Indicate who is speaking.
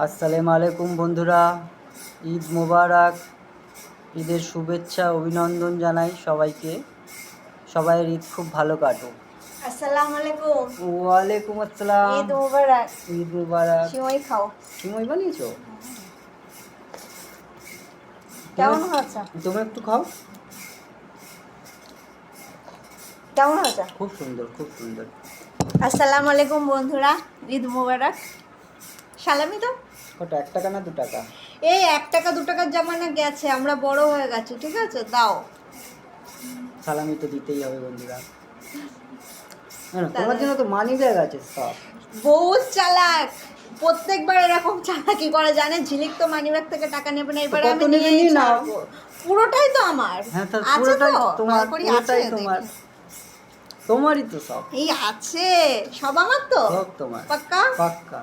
Speaker 1: আসসালামু আলাইকুম বন্ধুরা, ঈদ মোবারক। ঈদের শুভেচ্ছা অভিনন্দন জানাই সবাইকে। সবাইয়ের ঈদ খুব ভালো কাটুক।
Speaker 2: আসসালামু আলাইকুম।
Speaker 1: ওয়ালাইকুম আসসালাম।
Speaker 2: ঈদ মোবারক।
Speaker 1: ঈদ মোবারক।
Speaker 2: সিমাই খাও।
Speaker 1: সিমাই বানিয়েছো?
Speaker 2: কেমন হয়েছে?
Speaker 1: তুমি একটু খাও।
Speaker 2: কেমন হয়েছে?
Speaker 1: খুব সুন্দর, খুব সুন্দর।
Speaker 2: আসসালামু আলাইকুম বন্ধুরা, ঈদ মোবারক। সালামি তো
Speaker 1: কত, 1 টাকা না 2 টাকা?
Speaker 2: এই 1 টাকা 2 টাকার জামানা গেছে, আমরা বড় হয়ে গেছি, ঠিক আছে? দাও
Speaker 1: সালামি তো দিতেই হবে বন্ধুরা। তোমার জন্য তো মানি ব্যাগ আছে সব।
Speaker 2: বহুত চালাক, প্রত্যেকবার এরকম চালাকি করে, জানে ঝিলিক তো মানিব্যাগ থেকে টাকা নেবে না, এবারে আমি নিয়ে নাও। পুরোটাই তো আমার।
Speaker 1: হ্যাঁ, তার
Speaker 2: আছে
Speaker 1: পুরোটাই
Speaker 2: তো
Speaker 1: তোমার,
Speaker 2: করি
Speaker 1: পুরোটাই
Speaker 2: আছে
Speaker 1: তোমার। তোমারই তো সব।
Speaker 2: এই আছে সব আমার তো।
Speaker 1: সব তোমার।
Speaker 2: পাক্কা
Speaker 1: পাক্কা।